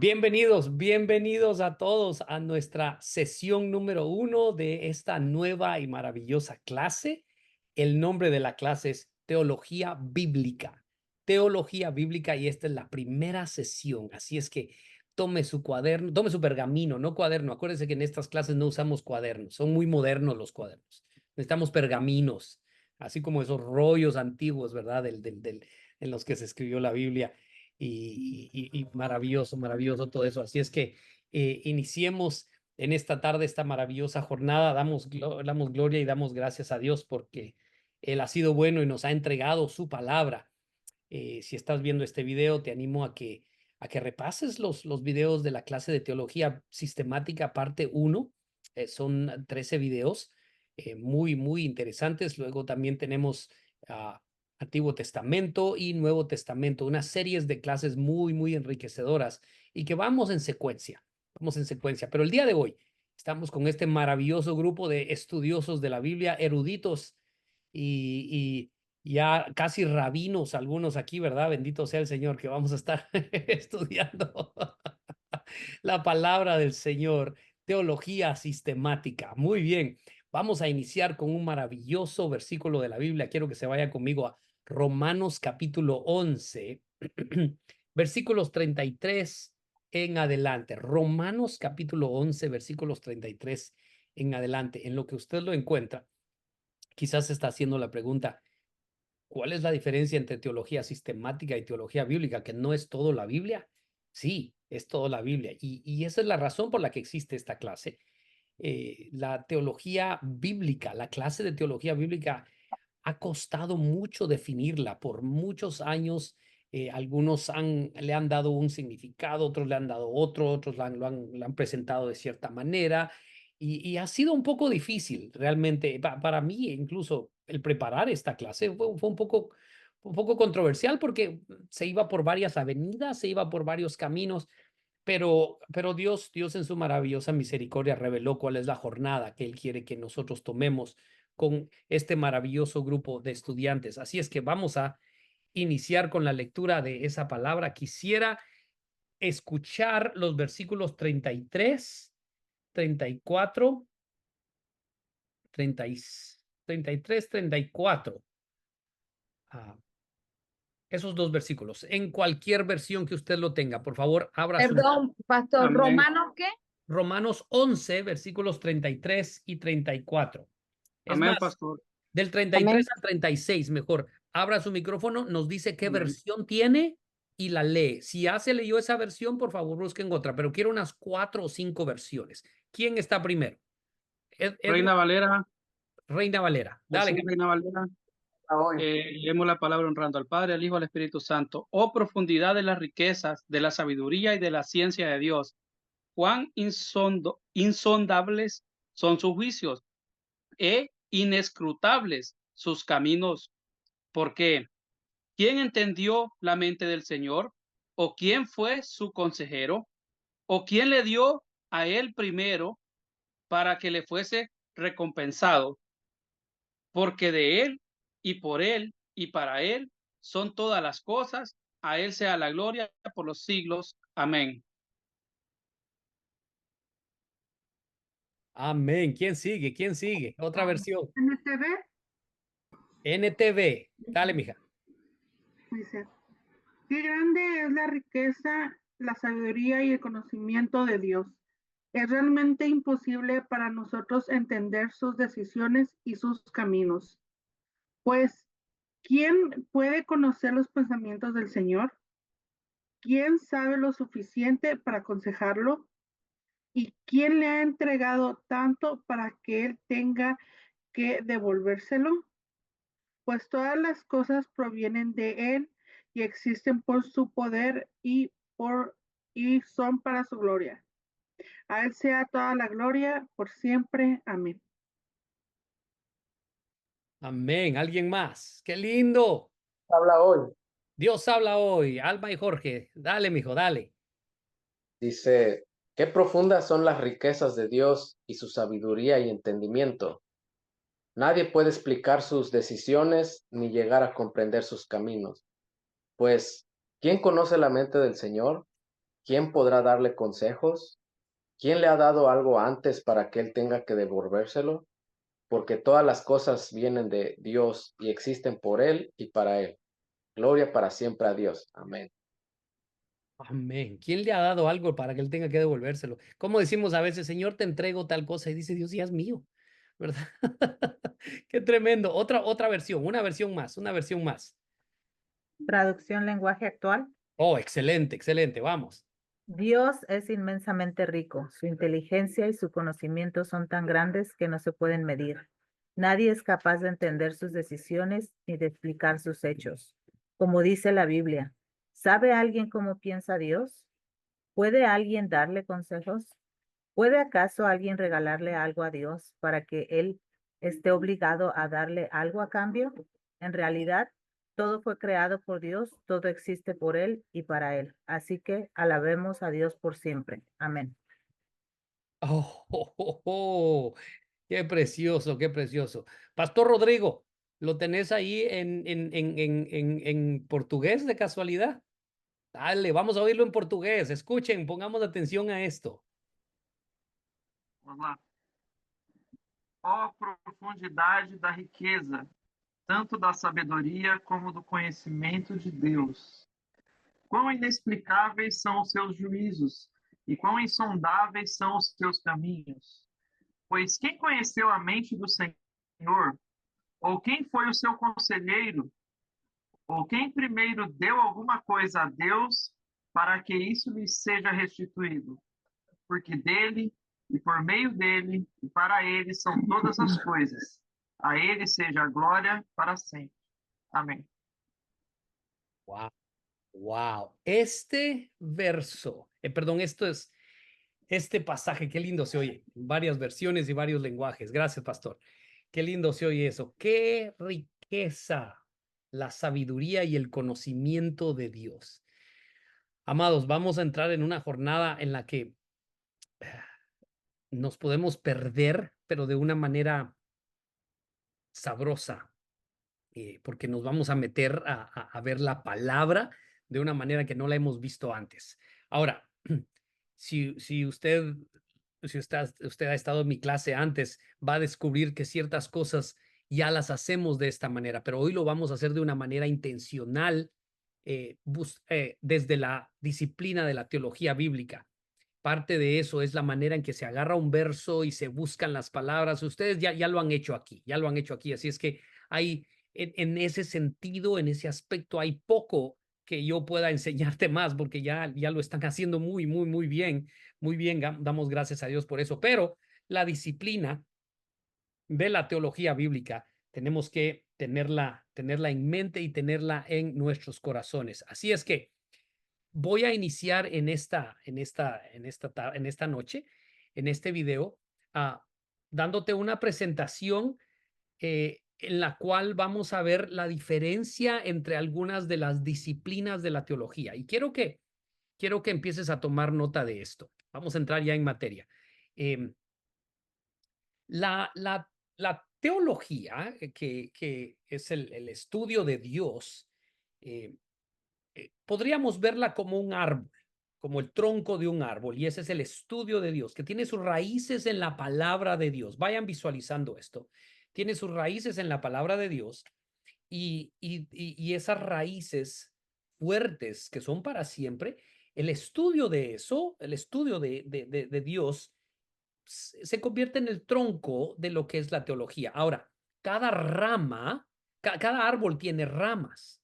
Bienvenidos a todos a nuestra sesión número 1 de esta nueva y maravillosa clase. El nombre de la clase es Teología Bíblica. Teología Bíblica, y esta es la primera sesión. Así es que tome su cuaderno, tome su pergamino, no cuaderno. Acuérdense que en estas clases no usamos cuadernos, son muy modernos los cuadernos. Necesitamos pergaminos, así como esos rollos antiguos, ¿verdad? En los que se escribió la Biblia. Y maravilloso, maravilloso todo eso. Así es que iniciemos en esta tarde esta maravillosa jornada. Damos gloria y damos gracias a Dios porque Él ha sido bueno y nos ha entregado su palabra. Si estás viendo este video, te animo a que repases los videos de la clase de teología sistemática, parte 1. Son 13 videos muy, muy interesantes. Luego también tenemos Antiguo Testamento y Nuevo Testamento, unas series de clases muy, muy enriquecedoras y que vamos en secuencia. Vamos en secuencia. Pero el día de hoy estamos con este maravilloso grupo de estudiosos de la Biblia, eruditos y ya casi rabinos algunos aquí, ¿verdad? Bendito sea el Señor, que vamos a estar estudiando la palabra del Señor, teología sistemática. Muy bien, vamos a iniciar con un maravilloso versículo de la Biblia. Quiero que se vaya conmigo a Romanos capítulo 11, versículos 33 en adelante. Romanos capítulo 11, versículos 33 en adelante. En lo que usted lo encuentra, quizás se está haciendo la pregunta: ¿cuál es la diferencia entre teología sistemática y teología bíblica? ¿Que no es todo la Biblia? Sí, es toda la Biblia. Y esa es la razón por la que existe esta clase. La teología bíblica, la clase de teología bíblica, ha costado mucho definirla. Por muchos años, algunos le han dado un significado, otros le han dado otro, otros lo han presentado de cierta manera. Y ha sido un poco difícil realmente. Para mí, incluso el preparar esta clase fue un poco controversial porque se iba por varias avenidas, se iba por varios caminos. Pero Dios en su maravillosa misericordia reveló cuál es la jornada que Él quiere que nosotros tomemos con este maravilloso grupo de estudiantes. Así es que vamos a iniciar con la lectura de esa palabra. Quisiera escuchar los versículos 33, 34, 30 y 33, 34. Ah, esos dos versículos. En cualquier versión que usted lo tenga, por favor, abra su Perdón, pastor, Amén. ¿Romanos qué? Romanos 11, versículos 33 y 34. Es Amén, más, pastor. del Amén. 33 al 36, mejor, abra su micrófono, nos dice qué Amén. versión tiene y la lee. Si ya se leyó esa versión, por favor, busquen otra, pero quiero unas 4 o 5 versiones. ¿Quién está primero? Edward, Reina Valera, Reina Valera. Dale. versión Reina Valera. Leemos la palabra honrando al Padre, al Hijo, al Espíritu Santo. Oh profundidad de las riquezas, de la sabiduría y de la ciencia de Dios. Cuán insondables son sus juicios e inescrutables sus caminos. Porque ¿quién entendió la mente del Señor? ¿O quién fue su consejero? ¿O quién le dio a él primero para que le fuese recompensado? Porque de él y por él y para él son todas las cosas. A él sea la gloria por los siglos. Amén. Amén. ¿Quién sigue? ¿Quién sigue? Otra versión. NTV NTV. Dale, mija. dice, qué grande es la riqueza, la sabiduría y el conocimiento de Dios. Es realmente imposible para nosotros entender sus decisiones y sus caminos. Pues, ¿quién puede conocer los pensamientos del Señor? ¿Quién sabe lo suficiente para aconsejarlo? ¿Y quién le ha entregado tanto para que él tenga que devolvérselo? Pues todas las cosas provienen de él y existen por su poder y son para su gloria. A él sea toda la gloria por siempre. Amén. Amén. ¿Alguien más? ¡Qué lindo! Habla hoy. Dios habla hoy. Alma y Jorge. Dale, mijo, dale. Dice, qué profundas son las riquezas de Dios y su sabiduría y entendimiento. Nadie puede explicar sus decisiones ni llegar a comprender sus caminos. Pues, ¿quién conoce la mente del Señor? ¿quién podrá darle consejos? ¿Quién le ha dado algo antes para que él tenga que devolvérselo? Porque todas las cosas vienen de Dios y existen por él y para él. Gloria para siempre a Dios. Amén. Amén. ¿Quién le ha dado algo para que él tenga que devolvérselo? Como decimos a veces, Señor, te entrego tal cosa y dice Dios, ya es mío, ¿verdad? Qué tremendo. Otra versión, una versión más. Traducción lenguaje actual. Oh, excelente, excelente. Vamos. Dios es inmensamente rico. Su inteligencia y su conocimiento son tan grandes que no se pueden medir. Nadie es capaz de entender sus decisiones ni de explicar sus hechos. Como dice la Biblia, ¿sabe alguien cómo piensa Dios? ¿Puede alguien darle consejos? ¿Puede acaso alguien regalarle algo a Dios para que Él esté obligado a darle algo a cambio? En realidad, todo fue creado por Dios, todo existe por Él y para Él. Así que alabemos a Dios por siempre. Amén. Oh, oh, oh, oh. Qué precioso, qué precioso. Pastor Rodrigo, ¿lo tenés ahí en portugués de casualidad? Dale, vamos a oírlo en portugués. Escuchen, pongamos atención a esto. Vamos lá. Ó profundidade da riqueza, tanto da sabedoria como do conhecimento de Deus. Quão inexplicáveis são os seus juízos e quão insondáveis são os seus caminhos. Pois quem conheceu a mente do Senhor? Ou quem foi o seu conselheiro? Ou quem primeiro deu alguma coisa a Deus para que isso lhe seja restituído? Porque dele e por meio dele e para ele são todas as coisas. A ele seja a glória para sempre. Amém. Wow, wow. Este verso, perdón, este pasaje, qué lindo se oye. Varias versiones y varios lenguajes. Gracias, pastor. Qué lindo se oye eso. Qué riqueza la sabiduría y el conocimiento de Dios. Amados, vamos a entrar en una jornada en la que nos podemos perder, pero de una manera sabrosa, porque nos vamos a meter a ver la palabra de una manera que no la hemos visto antes. Ahora, si usted ha estado en mi clase antes, va a descubrir que ciertas cosas ya las hacemos de esta manera, pero hoy lo vamos a hacer de una manera intencional, desde la disciplina de la teología bíblica. Parte de eso es la manera en que se agarra un verso y se buscan las palabras. Ustedes ya lo han hecho aquí, ya lo han hecho aquí. Así es que hay, en ese sentido, en ese aspecto, hay poco que yo pueda enseñarte más, porque ya lo están haciendo muy, muy, muy bien. Muy bien, damos gracias a Dios por eso. Pero la disciplina de la teología bíblica tenemos que tenerla en mente y tenerla en nuestros corazones. Así es que voy a iniciar en esta noche, en este video, dándote una presentación en la cual vamos a ver la diferencia entre algunas de las disciplinas de la teología. Y quiero que empieces a tomar nota de esto. Vamos a entrar ya en materia. La teología, que es el estudio de Dios, podríamos verla como un árbol, como el tronco de un árbol, y ese es el estudio de Dios, que tiene sus raíces en la palabra de Dios. Vayan visualizando esto. Tiene sus raíces en la palabra de Dios y esas raíces fuertes que son para siempre, el estudio de eso, el estudio de Dios, se convierte en el tronco de lo que es la teología. Ahora, cada rama, cada árbol tiene ramas.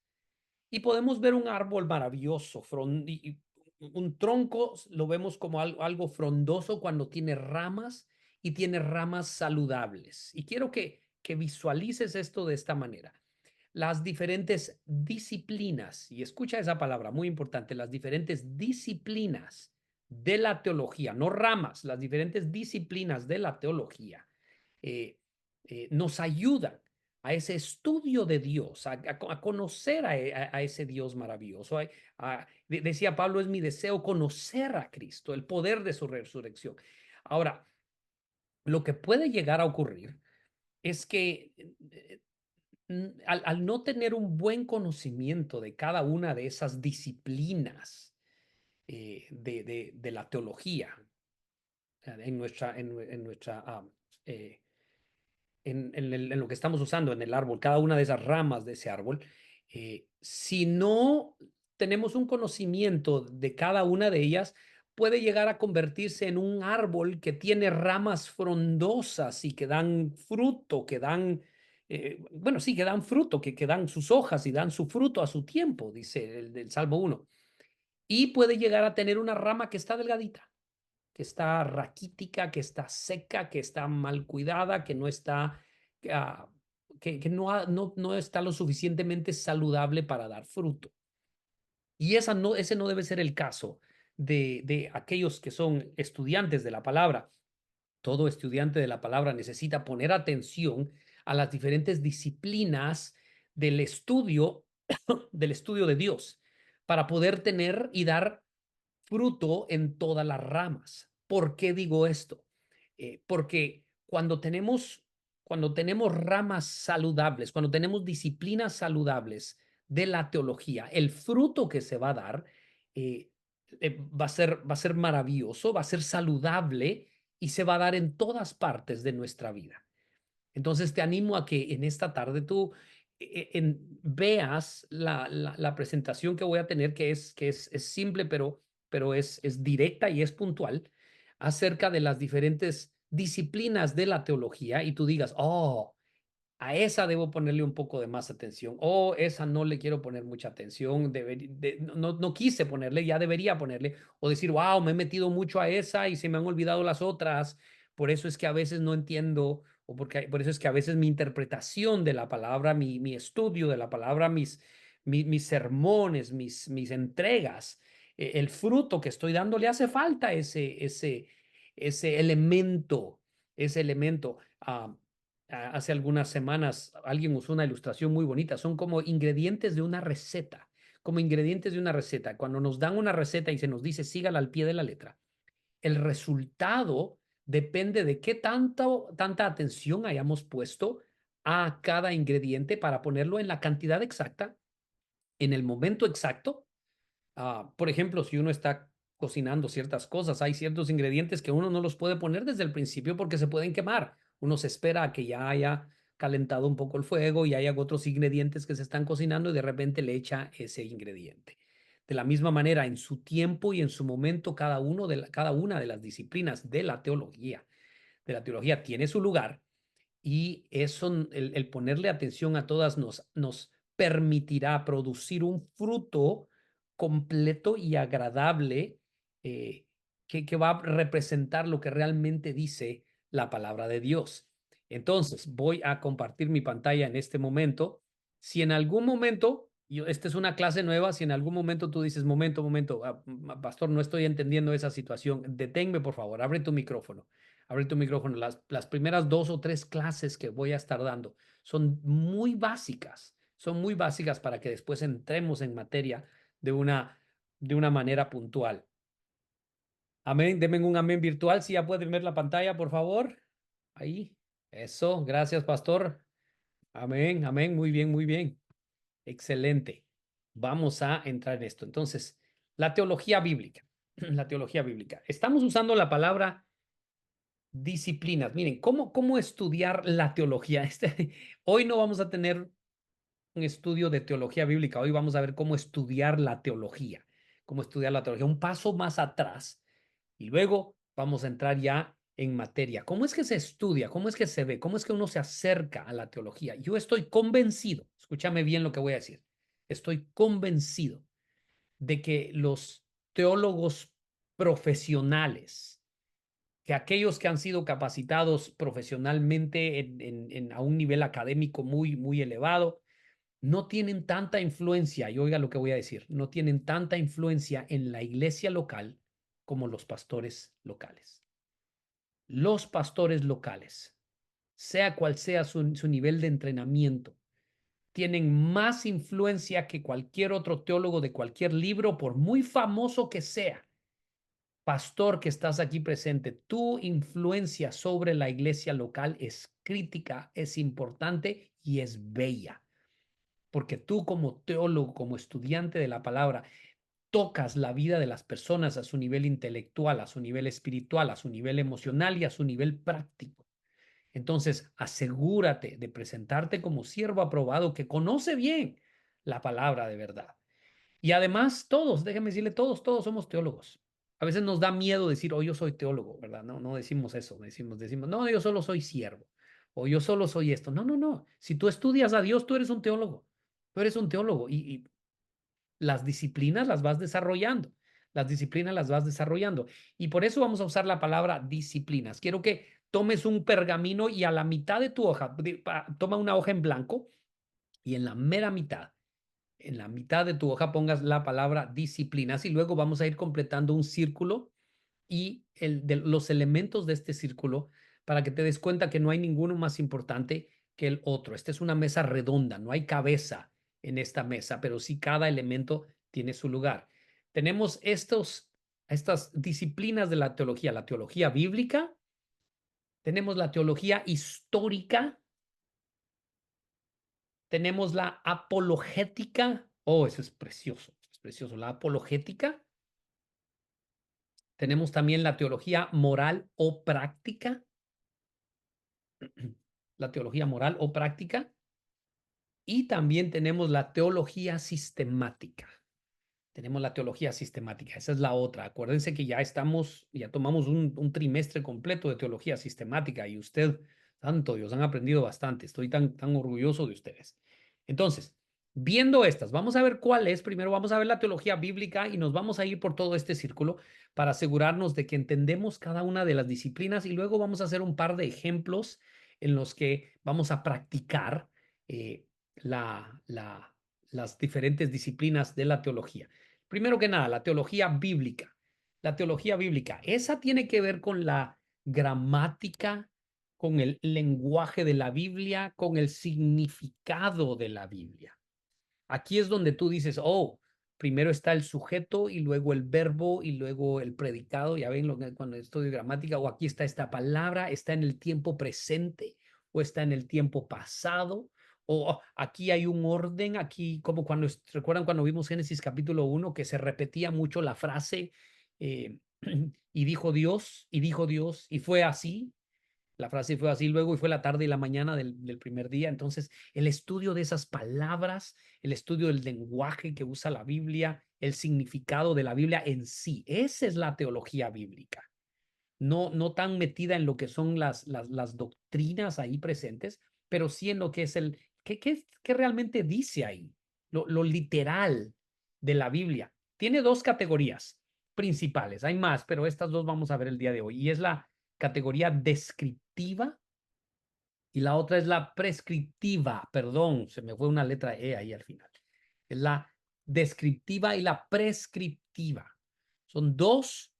Y podemos ver un árbol maravilloso, un tronco lo vemos como algo frondoso cuando tiene ramas y tiene ramas saludables. Y quiero que visualices esto de esta manera. Las diferentes disciplinas, y escucha esa palabra, muy importante, las diferentes disciplinas de la teología, no ramas, las diferentes disciplinas de la teología, nos ayudan a ese estudio de Dios, a conocer a ese Dios maravilloso. Decía Pablo, es mi deseo conocer a Cristo, el poder de su resurrección. Ahora, lo que puede llegar a ocurrir es que al no tener un buen conocimiento de cada una de esas disciplinas, de la teología en lo que estamos usando en el árbol, cada una de esas ramas de ese árbol. Si no tenemos un conocimiento de cada una de ellas, puede llegar a convertirse en un árbol que tiene ramas frondosas y que dan fruto, que dan, bueno, sí, que dan fruto, que dan sus hojas y dan su fruto a su tiempo, dice el del Salmo 1. Y puede llegar a tener una rama que está delgadita, que está raquítica, que está seca, que está mal cuidada, que no está, ah, que no está lo suficientemente saludable para dar fruto. Y ese no debe ser el caso de aquellos que son estudiantes de la palabra. Todo estudiante de la palabra necesita poner atención a las diferentes disciplinas del estudio, del estudio de Dios, para poder tener y dar fruto en todas las ramas. ¿Por qué digo esto? Porque cuando tenemos ramas saludables, cuando tenemos disciplinas saludables de la teología, el fruto que se va a dar va a ser maravilloso, va a ser saludable y se va a dar en todas partes de nuestra vida. Entonces te animo a que en esta tarde tú veas la presentación que voy a tener, que es simple, pero es directa y es puntual, acerca de las diferentes disciplinas de la teología y tú digas, oh, a esa debo ponerle un poco de más atención, o esa no le quiero poner mucha atención, no quise ponerle, ya debería ponerle, o decir, wow, me he metido mucho a esa y se me han olvidado las otras, por eso es que a veces no entiendo, por eso es que a veces mi interpretación de la palabra, mi estudio de la palabra, mis sermones, mis entregas, el fruto que estoy dando, le hace falta ese elemento, ese elemento. Hace algunas semanas alguien usó una ilustración muy bonita. Son como ingredientes de una receta, como ingredientes de una receta. Cuando nos dan una receta y se nos dice sígala al pie de la letra, el resultado depende de qué tanta atención hayamos puesto a cada ingrediente para ponerlo en la cantidad exacta, en el momento exacto. Por ejemplo, si uno está cocinando ciertas cosas, hay ciertos ingredientes que uno no los puede poner desde el principio porque se pueden quemar. Uno se espera a que ya haya calentado un poco el fuego y haya otros ingredientes que se están cocinando y de repente le echa ese ingrediente. De la misma manera, en su tiempo y en su momento, cada una de las disciplinas de la teología tiene su lugar y eso, el ponerle atención a todas nos permitirá producir un fruto completo y agradable que va a representar lo que realmente dice la palabra de Dios. Entonces, voy a compartir mi pantalla en este momento. Si en algún momento, esta es una clase nueva, si en algún momento tú dices, momento, pastor, no estoy entendiendo esa situación, deténme, por favor, abre tu micrófono. Abre tu micrófono. Las primeras 2 o 3 clases que voy a estar dando son muy básicas para que después entremos en materia de una manera puntual. Amén. Denme un amén virtual. Si ya pueden ver la pantalla, por favor. Ahí. Eso. Gracias, pastor. Amén. Amén. Muy bien, muy bien. Excelente. Vamos a entrar en esto. Entonces, la teología bíblica. La teología bíblica. Estamos usando la palabra disciplinas. Miren, ¿cómo estudiar la teología? Hoy no vamos a tener un estudio de teología bíblica. Hoy vamos a ver cómo estudiar la teología. Cómo estudiar la teología. Un paso más atrás. Y luego vamos a entrar ya en materia. ¿Cómo es que se estudia? ¿Cómo es que se ve? ¿Cómo es que uno se acerca a la teología? Yo estoy convencido, escúchame bien lo que voy a decir. Estoy convencido de que los teólogos profesionales, que aquellos que han sido capacitados profesionalmente a un nivel académico muy elevado, no tienen tanta influencia, y oiga lo que voy a decir, no tienen tanta influencia en la iglesia local como los pastores locales. Los pastores locales, sea cual sea su nivel de entrenamiento, tienen más influencia que cualquier otro teólogo de cualquier libro, por muy famoso que sea. Pastor que estás aquí presente, tu influencia sobre la iglesia local es crítica, es importante y es bella. Porque tú como teólogo, como estudiante de la palabra, tocas la vida de las personas a su nivel intelectual, a su nivel espiritual, a su nivel emocional y a su nivel práctico. Entonces, asegúrate de presentarte como siervo aprobado que conoce bien la palabra de verdad. Y además, todos, déjenme decirle, todos somos teólogos. A veces nos da miedo decir, oh, yo soy teólogo, ¿verdad? No decimos eso, decimos, no, yo solo soy siervo, o yo solo soy esto. No. Si tú estudias a Dios, tú eres un teólogo. Tú eres un teólogo y las disciplinas las vas desarrollando. Las disciplinas las vas desarrollando. Y por eso vamos a usar la palabra disciplinas. Quiero que tomes un pergamino y a la mitad de tu hoja, toma una hoja en blanco y en la mera mitad, en la mitad de tu hoja pongas la palabra disciplinas y luego vamos a ir completando un círculo y los elementos de este círculo para que te des cuenta que no hay ninguno más importante que el otro. Esta es una mesa redonda, no hay cabeza en esta mesa, pero sí cada elemento tiene su lugar. Tenemos estas disciplinas de la teología bíblica, tenemos la teología histórica, tenemos la apologética. Oh, eso es precioso, es precioso. La apologética. Tenemos también la teología moral o práctica. La teología moral o práctica. Y también tenemos la teología sistemática. Tenemos la teología sistemática. Esa es la otra. Acuérdense que ya tomamos un trimestre completo de teología sistemática y usted, santo Dios, han aprendido bastante. Estoy tan orgulloso de ustedes. Entonces, viendo estas, vamos a ver cuál es. Primero vamos a ver la teología bíblica y nos vamos a ir por todo este círculo para asegurarnos de que entendemos cada una de las disciplinas y luego vamos a hacer un par de ejemplos en los que vamos a practicar las diferentes disciplinas de la teología. Primero que nada, la teología bíblica. La teología bíblica, esa tiene que ver con la gramática, con el lenguaje de la Biblia, con el significado de la Biblia. Aquí es donde tú dices, oh, primero está el sujeto y luego el verbo y luego el predicado. Ya ven cuando estudio gramática, o aquí está esta palabra, está en el tiempo presente o está en el tiempo pasado. O aquí hay un orden, aquí como recuerdan cuando vimos Génesis capítulo 1, que se repetía mucho la frase, y dijo Dios, y fue así. La frase fue así luego y fue la tarde y la mañana del primer día. Entonces, el estudio de esas palabras, el estudio del lenguaje que usa la Biblia, el significado de la Biblia en sí, esa es la teología bíblica. No tan metida en lo que son las doctrinas ahí presentes, pero sí en lo que es ¿qué realmente dice ahí? Lo literal de la Biblia. Tiene dos categorías principales, hay más, pero estas dos vamos a ver el día de hoy. Y es la categoría descriptiva y la otra es la prescriptiva. Perdón, se me fue una letra E ahí al final. Es la descriptiva y la prescriptiva. Son dos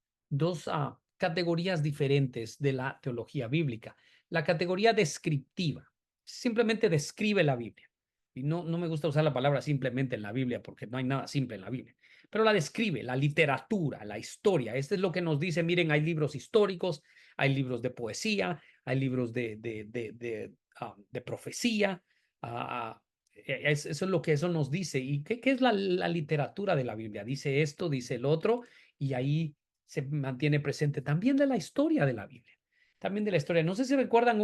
categorías diferentes de la teología bíblica. La categoría descriptiva simplemente describe la Biblia. Y no me gusta usar la palabra simplemente en la Biblia porque no hay nada simple en la Biblia. Pero la describe, la literatura, la historia. Este es lo que nos dice, miren, hay libros históricos, hay libros de poesía, hay libros de profecía. Eso es lo que eso nos dice. ¿Y qué es la literatura de la Biblia? Dice esto, dice el otro, y ahí se mantiene presente también de la historia de la Biblia. También de la historia. No sé si recuerdan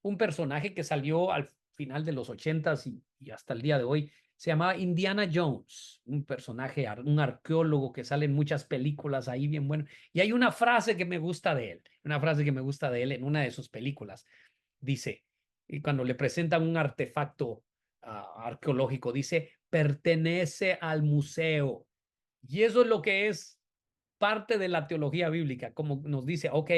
un personaje que salió al final de los 80s y hasta el día de hoy. Se llamaba Indiana Jones, un personaje, un arqueólogo que sale en muchas películas ahí bien bueno. Y hay una frase que me gusta de él, en una de sus películas. Dice, y cuando le presentan un artefacto arqueológico, dice, pertenece al museo. Y eso es lo que es parte de la teología bíblica, como nos dice, ok,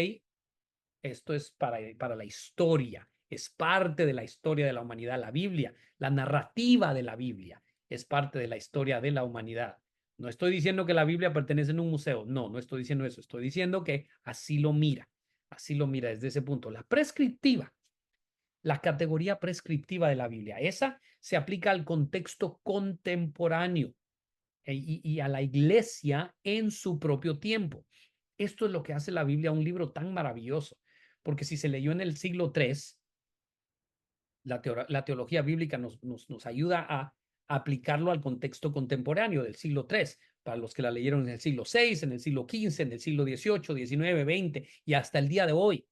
esto es para la historia, es parte de la historia de la humanidad. La Biblia, la narrativa de la Biblia es parte de la historia de la humanidad. No estoy diciendo que la Biblia pertenece a un museo, no estoy diciendo eso, estoy diciendo que así lo mira desde ese punto. La prescriptiva, la categoría prescriptiva de la Biblia, esa se aplica al contexto contemporáneo y a la iglesia en su propio tiempo. Esto es lo que hace la Biblia un libro tan maravilloso, porque si se leyó en el siglo III, la teología bíblica nos ayuda aplicarlo al contexto contemporáneo del siglo III, para los que la leyeron en el siglo VI, en el siglo XV, en el siglo XVIII, XIX, XX y hasta el día de hoy.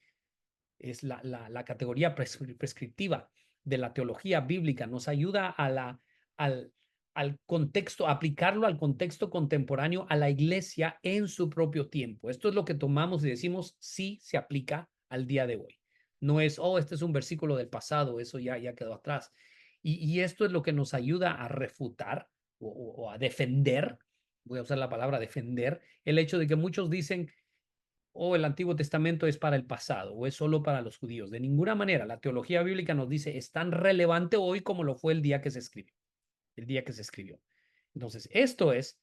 Es la categoría prescriptiva de la teología bíblica. Nos ayuda al contexto, a aplicarlo al contexto contemporáneo, a la iglesia en su propio tiempo. Esto es lo que tomamos y decimos sí se aplica al día de hoy. No es, oh, este es un versículo del pasado, eso ya quedó atrás. Y esto es lo que nos ayuda a refutar o a defender, voy a usar la palabra defender, el hecho de que muchos dicen, o el Antiguo Testamento es para el pasado o es solo para los judíos. De ninguna manera, la teología bíblica nos dice es tan relevante hoy como lo fue el día que se escribió. El día que se escribió. Entonces, esto es,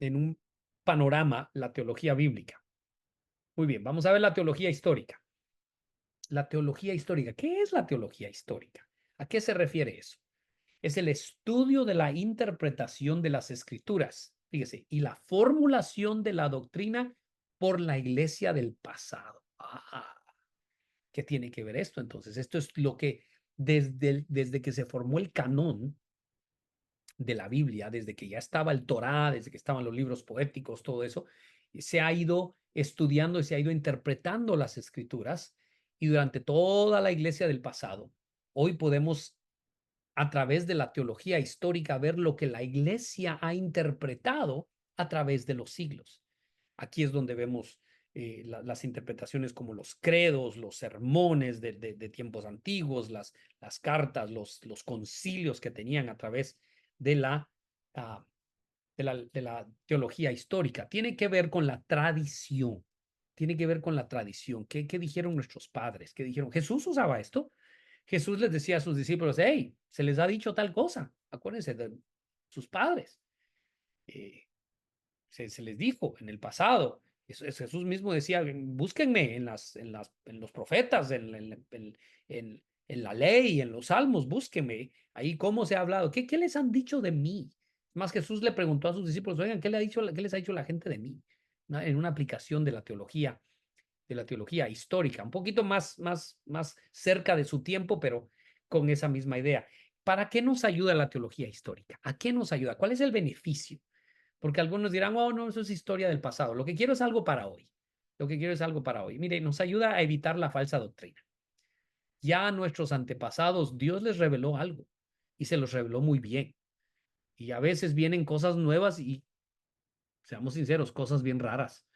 en un panorama, la teología bíblica. Muy bien, vamos a ver la teología histórica. La teología histórica. ¿Qué es la teología histórica? ¿A qué se refiere eso? Es el estudio de la interpretación de las escrituras, fíjese, y la formulación de la doctrina por la iglesia del pasado. ¿Qué tiene que ver esto? Entonces, esto es lo que desde que se formó el canon de la Biblia, desde que ya estaba el Torá, desde que estaban los libros poéticos, todo eso, se ha ido estudiando y se ha ido interpretando las escrituras y durante toda la iglesia del pasado, hoy podemos a través de la teología histórica ver lo que la iglesia ha interpretado a través de los siglos. Aquí es donde vemos las interpretaciones como los credos, los sermones de tiempos antiguos, las cartas, los concilios que tenían a través de de la teología histórica. Tiene que ver con la tradición. Tiene que ver con la tradición. ¿Qué dijeron nuestros padres? ¿Qué dijeron? Jesús usaba esto. Jesús les decía a sus discípulos, hey, se les ha dicho tal cosa. Acuérdense de sus padres. Se les dijo en el pasado. Jesús mismo decía, búsquenme en los profetas, en la ley, en los salmos, búsquenme. Ahí cómo se ha hablado. ¿Qué les han dicho de mí? Más Jesús le preguntó a sus discípulos, oigan, ¿qué les ha dicho la gente de mí? En una aplicación de la teología histórica, un poquito más cerca de su tiempo, pero con esa misma idea. ¿Para qué nos ayuda la teología histórica? ¿A qué nos ayuda? ¿Cuál es el beneficio? Porque algunos dirán, oh, no, eso es historia del pasado. Lo que quiero es algo para hoy. Lo que quiero es algo para hoy. Mire, nos ayuda a evitar la falsa doctrina. Ya a nuestros antepasados, Dios les reveló algo y se los reveló muy bien. Y a veces vienen cosas nuevas y, seamos sinceros, cosas bien raras.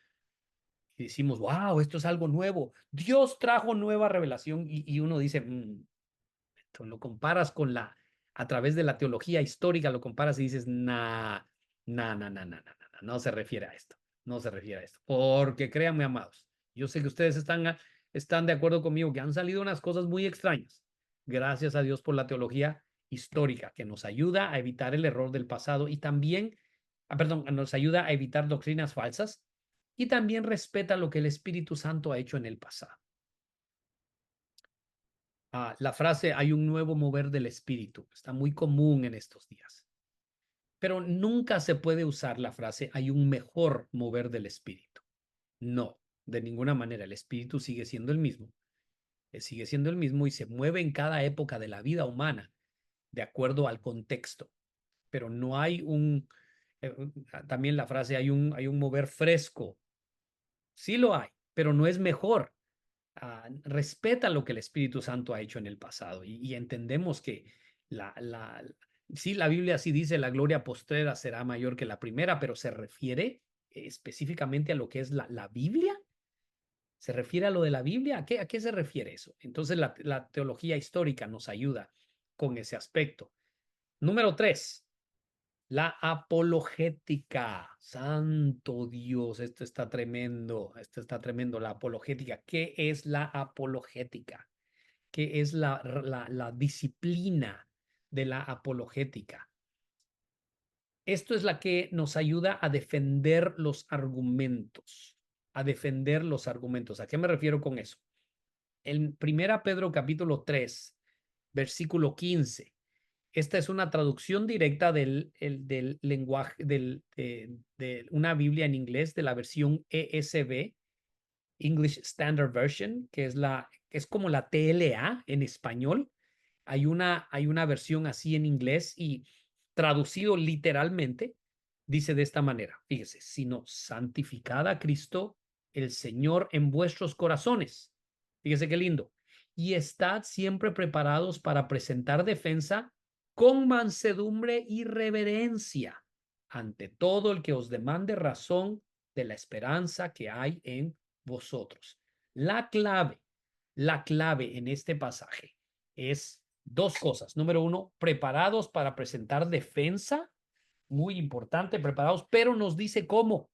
Y decimos, wow, esto es algo nuevo. Dios trajo nueva revelación y uno dice, lo comparas con a través de la teología histórica, lo comparas y dices, no se refiere a esto. No se refiere a esto. Porque créanme, amados, yo sé que ustedes están de acuerdo conmigo que han salido unas cosas muy extrañas. Gracias a Dios por la teología histórica que nos ayuda a evitar el error del pasado y también, nos ayuda a evitar doctrinas falsas y también respeta lo que el Espíritu Santo ha hecho en el pasado. La frase hay un nuevo mover del Espíritu está muy común en estos días, pero nunca se puede usar la frase hay un mejor mover del Espíritu. No, de ninguna manera. El Espíritu sigue siendo el mismo. Sigue siendo el mismo y se mueve en cada época de la vida humana de acuerdo al contexto, pero no hay también la frase hay un mover fresco. Sí lo hay, pero no es mejor. Respeta lo que el Espíritu Santo ha hecho en el pasado y entendemos que sí, la Biblia sí dice la gloria postrera será mayor que la primera, pero se refiere específicamente a lo que es la Biblia. ¿Se refiere a lo de la Biblia? ¿A qué se refiere eso? Entonces la teología histórica nos ayuda con ese aspecto. Número 3, la apologética. Santo Dios, esto está tremendo. Esto está tremendo. La apologética. ¿Qué es la apologética? ¿Qué es la disciplina de la apologética? Esto es la que nos ayuda a defender los argumentos. A defender los argumentos. ¿A qué me refiero con eso? En 1 Pedro capítulo 3, versículo 15. Esta es una traducción directa del lenguaje de una Biblia en inglés de la versión ESV, English Standard Version, que es como la TLA en español. Hay una versión así en inglés y traducido literalmente, dice de esta manera, fíjese, sino santificad a Cristo el Señor en vuestros corazones. Fíjese qué lindo. Y estad siempre preparados para presentar defensa con mansedumbre y reverencia ante todo el que os demande razón de la esperanza que hay en vosotros. La clave en este pasaje es dos cosas. Número uno, preparados para presentar defensa, muy importante, preparados, pero nos dice cómo.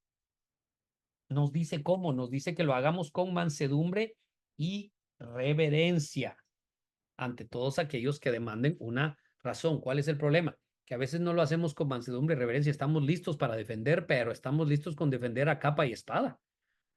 Nos dice cómo, nos dice que lo hagamos con mansedumbre y reverencia ante todos aquellos que demanden una razón. ¿Cuál es el problema? Que a veces no lo hacemos con mansedumbre y reverencia. Estamos listos para defender, pero estamos listos con defender a capa y espada.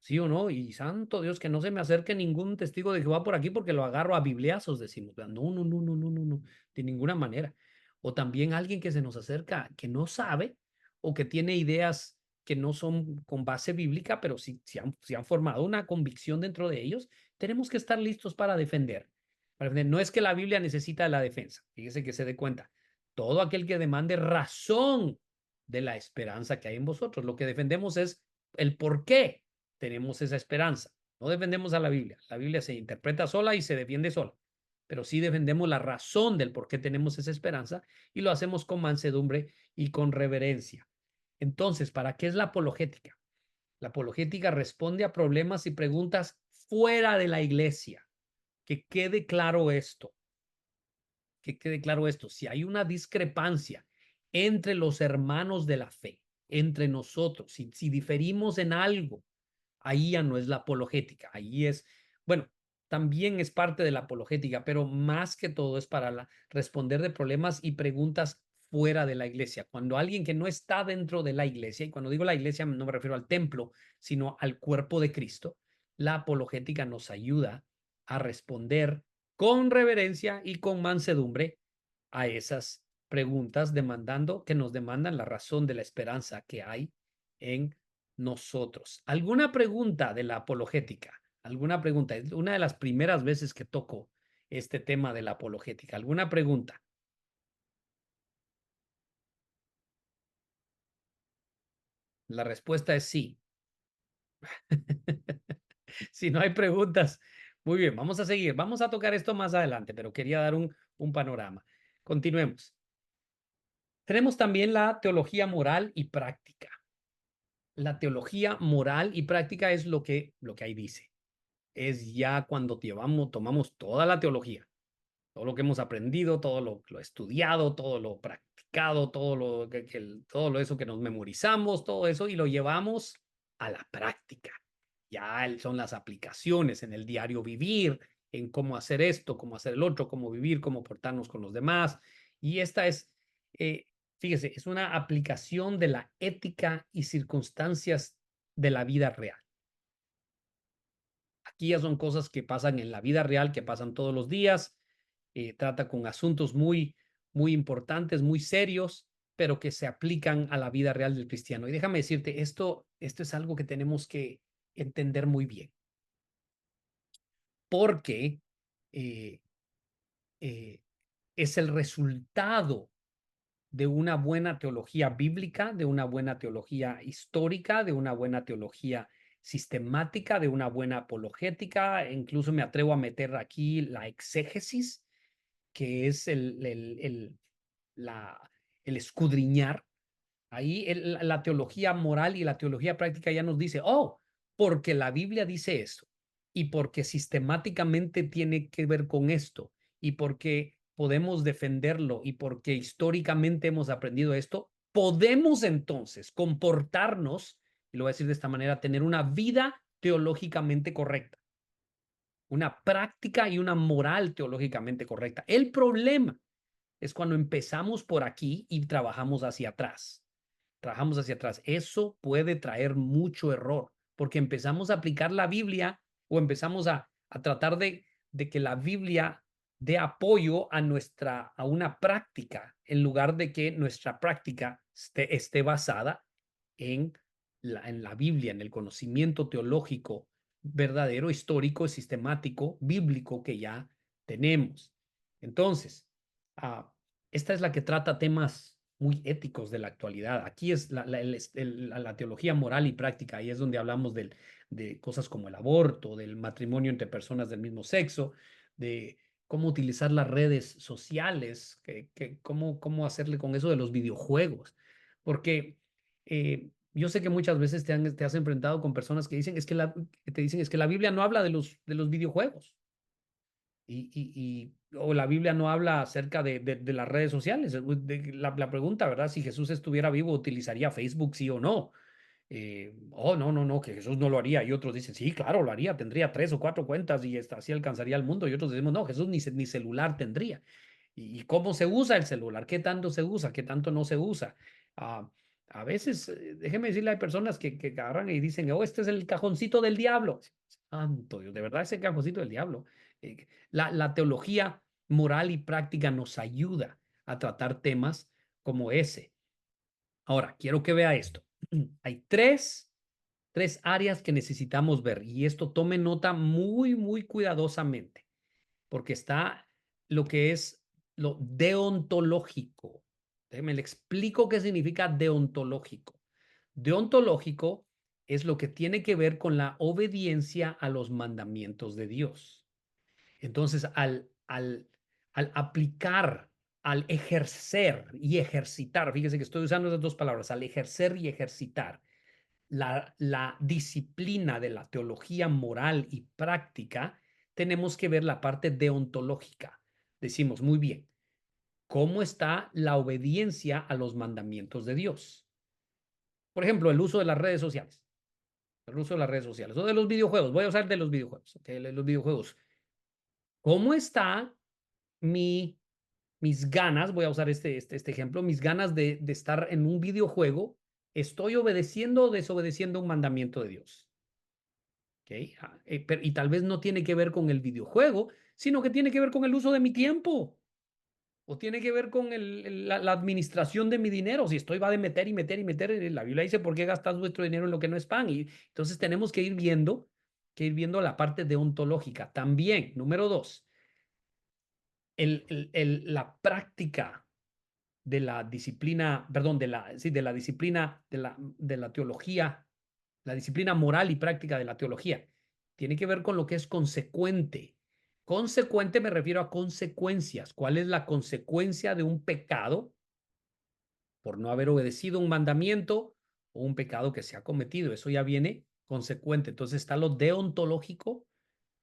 ¿Sí o no? Y santo Dios, que no se me acerque ningún testigo de Jehová por aquí porque lo agarro a bibliazos, decimos. No, no, no, no, no, no, no, de ninguna manera. O también alguien que se nos acerca que no sabe o que tiene ideas que no son con base bíblica, pero sí, sí han formado una convicción dentro de ellos. Tenemos que estar listos para defender. No es que la Biblia necesita la defensa. Fíjese que se dé cuenta. Todo aquel que demande razón de la esperanza que hay en vosotros, lo que defendemos es el por qué tenemos esa esperanza. No defendemos a la Biblia. La Biblia se interpreta sola y se defiende sola. Pero sí defendemos la razón del por qué tenemos esa esperanza y lo hacemos con mansedumbre y con reverencia. Entonces, ¿para qué es la apologética? La apologética responde a problemas y preguntas fuera de la iglesia. Que quede claro esto. Que quede claro esto. Si hay una discrepancia entre los hermanos de la fe, entre nosotros, si diferimos en algo, ahí ya no es la apologética, ahí es, bueno, también es parte de la apologética, pero más que todo es para responder de problemas y preguntas fuera de la iglesia. Cuando alguien que no está dentro de la iglesia, y cuando digo la iglesia no me refiero al templo, sino al cuerpo de Cristo, la apologética nos ayuda a responder con reverencia y con mansedumbre a esas preguntas demandando que nos demandan la razón de la esperanza que hay en nosotros. ¿Alguna pregunta de la apologética? ¿Alguna pregunta? Es una de las primeras veces que toco este tema de la apologética. ¿Alguna pregunta? La respuesta es sí. Si no hay preguntas, muy bien, vamos a seguir. Vamos a tocar esto más adelante, pero quería dar un panorama. Continuemos. Tenemos también la teología moral y práctica. La teología moral y práctica es lo que ahí dice. Es ya cuando tomamos toda la teología, todo lo que hemos aprendido, todo lo estudiado, todo lo practicado, todo lo eso que nos memorizamos, todo eso, y lo llevamos a la práctica. Ya son las aplicaciones en el diario vivir, en cómo hacer esto, cómo hacer el otro, cómo vivir, cómo portarnos con los demás. Y esta es, fíjese, es una aplicación de la ética y circunstancias de la vida real. Aquí ya son cosas que pasan en la vida real, que pasan todos los días. Trata con asuntos muy importantes, muy serios, pero que se aplican a la vida real del cristiano. Y déjame decirte, esto es algo que tenemos que entender muy bien, porque eh, es el resultado de una buena teología bíblica, de una buena teología histórica, de una buena teología sistemática, de una buena apologética. Incluso me atrevo a meter aquí la exégesis, que es el escudriñar. Ahí la teología moral y la teología práctica ya nos dice, oh, porque la Biblia dice esto y porque sistemáticamente tiene que ver con esto y porque podemos defenderlo y porque históricamente hemos aprendido esto, podemos entonces comportarnos, y lo voy a decir de esta manera, tener una vida teológicamente correcta, una práctica y una moral teológicamente correcta. El problema es cuando empezamos por aquí y trabajamos hacia atrás. Trabajamos hacia atrás. Eso puede traer mucho error porque empezamos a aplicar la Biblia o empezamos a tratar de que la Biblia dé apoyo a una práctica en lugar de que nuestra práctica esté basada en la Biblia, en el conocimiento teológico verdadero, histórico, sistemático, bíblico que ya tenemos. Entonces, esta es la que trata temas muy éticos de la actualidad. Aquí es la teología moral y práctica, y es donde hablamos de cosas como el aborto, del matrimonio entre personas del mismo sexo, de cómo utilizar las redes sociales, cómo hacerle con eso de los videojuegos. Porque yo sé que muchas veces te has enfrentado con personas que dicen, que te dicen, es que la Biblia no habla de los videojuegos. O la Biblia no habla acerca de las redes sociales. La pregunta, ¿verdad? Si Jesús estuviera vivo, ¿utilizaría Facebook, sí o no? No, que Jesús no lo haría. Y otros dicen, sí, claro, lo haría, tendría 3 o 4 cuentas y así alcanzaría al mundo. Y otros decimos, no, Jesús ni celular tendría. ¿Y cómo se usa el celular? ¿Qué tanto se usa? ¿Qué tanto no se usa? Ah, a veces, déjeme decirle, hay personas que agarran y dicen, oh, este es el cajoncito del diablo. Santo Dios, de verdad es el cajoncito del diablo. La teología moral y práctica nos ayuda a tratar temas como ese. Ahora, quiero que vea esto. Hay tres áreas que necesitamos ver y esto tome nota muy, muy cuidadosamente, porque está lo que es lo deontológico. Déjeme le explico qué significa deontológico. Deontológico es lo que tiene que ver con la obediencia a los mandamientos de Dios. Entonces, al aplicar, al ejercer y ejercitar, fíjese que estoy usando esas dos palabras, al ejercer y ejercitar la disciplina de la teología moral y práctica, tenemos que ver la parte deontológica. Decimos, muy bien, ¿cómo está la obediencia a los mandamientos de Dios? Por ejemplo, el uso de las redes sociales. El uso de las redes sociales o de los videojuegos. Voy a usar de los videojuegos. Okay, los videojuegos. ¿Cómo está mis ganas? Voy a usar este ejemplo. Mis ganas de estar en un videojuego. ¿Estoy obedeciendo o desobedeciendo un mandamiento de Dios? Okay. Y tal vez no tiene que ver con el videojuego, sino que tiene que ver con el uso de mi tiempo. O tiene que ver con la administración de mi dinero. Si estoy va de meter y meter y meter, la Biblia dice, ¿por qué gastas vuestro dinero en lo que no es pan? Y entonces tenemos que ir viendo la parte deontológica. También, número 2, la práctica de la disciplina, perdón, de la disciplina de la teología, la disciplina moral y práctica de la teología, tiene que ver con lo que es consecuente. Consecuente me refiero a consecuencias. ¿Cuál es la consecuencia de un pecado por no haber obedecido un mandamiento o un pecado que se ha cometido? Eso ya viene consecuente. Entonces está lo deontológico,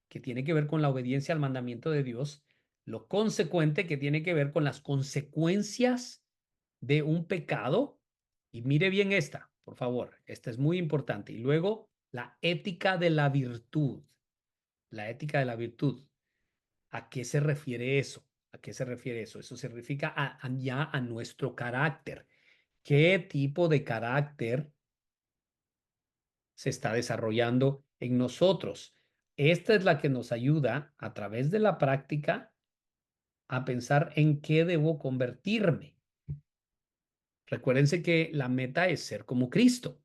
que tiene que ver con la obediencia al mandamiento de Dios, lo consecuente, que tiene que ver con las consecuencias de un pecado. Y mire bien esta, por favor, esta es muy importante. Y luego, la ética de la virtud. La ética de la virtud. ¿A qué se refiere eso? ¿A qué se refiere eso? Eso se refiere ya a nuestro carácter. ¿Qué tipo de carácter se está desarrollando en nosotros? Esta es la que nos ayuda a través de la práctica a pensar en qué debo convertirme. Recuérdense que la meta es ser como Cristo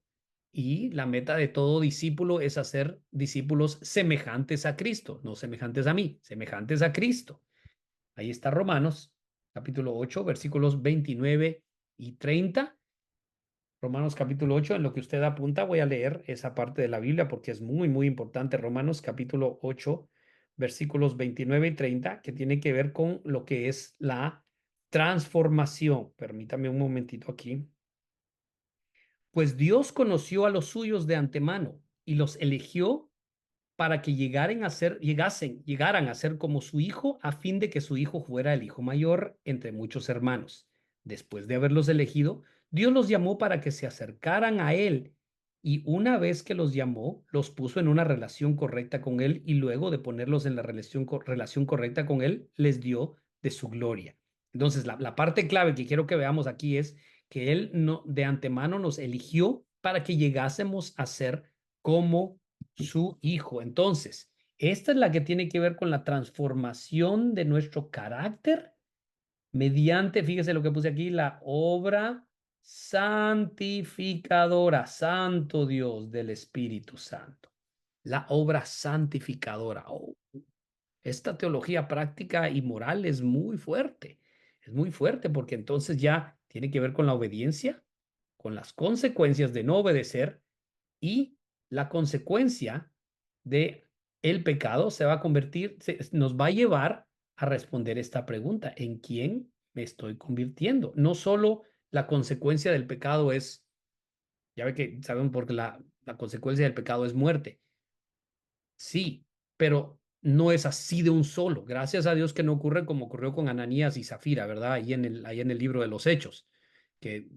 y la meta de todo discípulo es hacer discípulos semejantes a Cristo, no semejantes a mí, semejantes a Cristo. Ahí está Romanos, capítulo 8, versículos 29 y 30. Romanos capítulo 8, en lo que usted apunta, voy a leer esa parte de la Biblia porque es muy, muy importante. Romanos capítulo 8, versículos 29 y 30, que tiene que ver con lo que es la transformación. Permítame un momentito aquí. Pues Dios conoció a los suyos de antemano y los eligió para que llegaran a ser como su hijo, a fin de que su hijo fuera el hijo mayor entre muchos hermanos. Después de haberlos elegido, Dios los llamó para que se acercaran a él, y una vez que los llamó, los puso en una relación correcta con él, y luego de ponerlos en la relación correcta con él, les dio de su gloria. Entonces, la parte clave que quiero que veamos aquí es que él no, de antemano nos eligió para que llegásemos a ser como su hijo. Entonces, esta es la que tiene que ver con la transformación de nuestro carácter mediante, fíjese lo que puse aquí, la obra santificadora, Santo Dios del Espíritu Santo. La obra santificadora. Oh, Esta teología práctica y moral es muy fuerte. Es muy fuerte porque entonces ya tiene que ver con la obediencia, con las consecuencias de no obedecer y la consecuencia de el pecado se va a convertir, nos va a llevar a responder esta pregunta: ¿en quién me estoy convirtiendo? No solo la consecuencia del pecado es, ya ve que saben porque la consecuencia del pecado es muerte. Sí, pero no es así de un solo. Gracias a Dios que no ocurre como ocurrió con Ananías y Zafira, ¿verdad? Ahí en el libro de los Hechos, que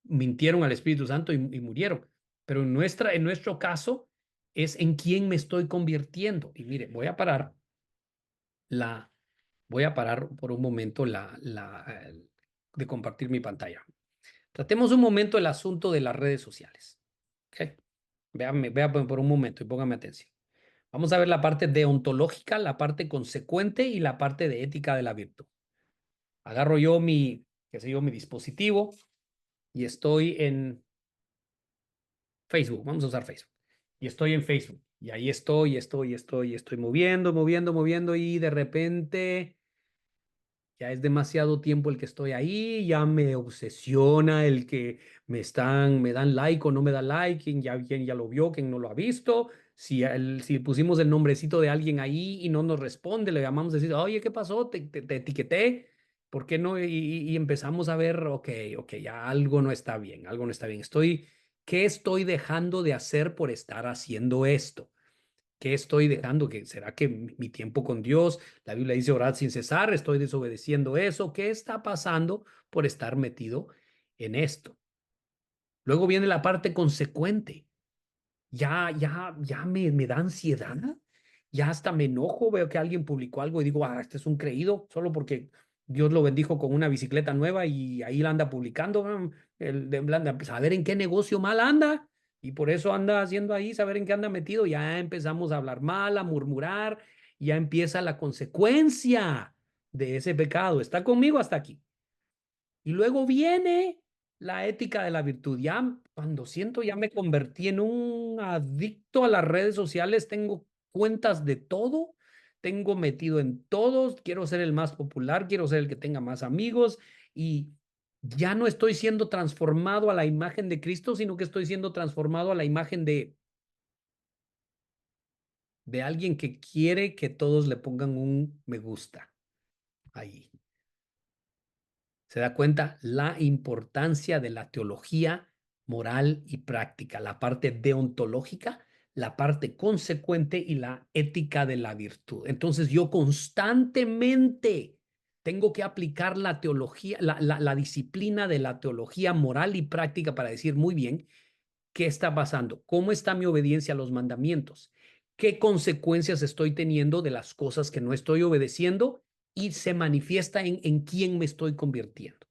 mintieron al Espíritu Santo y murieron. Pero en nuestro caso es en quién me estoy convirtiendo. Y mire, la, voy a parar por un momento de compartir mi pantalla. Tratemos un momento el asunto de las redes sociales. ¿Ok? Vea por un momento y póngame atención. Vamos a ver la parte deontológica, la parte consecuente y la parte de ética de la virtud. Agarro yo qué sé yo, mi dispositivo y estoy en Facebook. Vamos a usar Facebook. Y estoy en Facebook. Y ahí estoy moviendo y de repente ya es demasiado tiempo el que estoy ahí, ya me obsesiona el que me dan like o no me da like, quién ya lo vio, quién no lo ha visto. Si pusimos el nombrecito de alguien ahí y no nos responde, le llamamos a decir, oye, ¿qué pasó? Te etiqueté, ¿por qué no? Y empezamos a ver, ok, ya algo no está bien, algo no está bien. ¿Qué estoy dejando de hacer por estar haciendo esto? ¿Qué estoy dejando? ¿Será que mi tiempo con Dios? La Biblia dice orar sin cesar, estoy desobedeciendo eso. ¿Qué está pasando por estar metido en esto? Luego viene la parte consecuente. Ya me da ansiedad. Ya hasta me enojo, veo que alguien publicó algo y digo, este es un creído, solo porque Dios lo bendijo con una bicicleta nueva y ahí la anda publicando. Saber en qué negocio mal anda. Y por eso anda haciendo ahí, saber en qué anda metido. Ya empezamos a hablar mal, a murmurar. Ya empieza la consecuencia de ese pecado. ¿Está conmigo hasta aquí? Y luego viene la ética de la virtud. Ya cuando siento ya me convertí en un adicto a las redes sociales, tengo cuentas de todo, tengo metido en todos, quiero ser el más popular, quiero ser el que tenga más amigos y ya no estoy siendo transformado a la imagen de Cristo, sino que estoy siendo transformado a la imagen de alguien que quiere que todos le pongan un me gusta ahí. Se da cuenta la importancia de la teología moral y práctica, la parte deontológica, la parte consecuente y la ética de la virtud. Entonces yo constantemente tengo que aplicar la teología, la disciplina de la teología moral y práctica para decir muy bien qué está pasando, cómo está mi obediencia a los mandamientos, qué consecuencias estoy teniendo de las cosas que no estoy obedeciendo y se manifiesta en quién me estoy convirtiendo.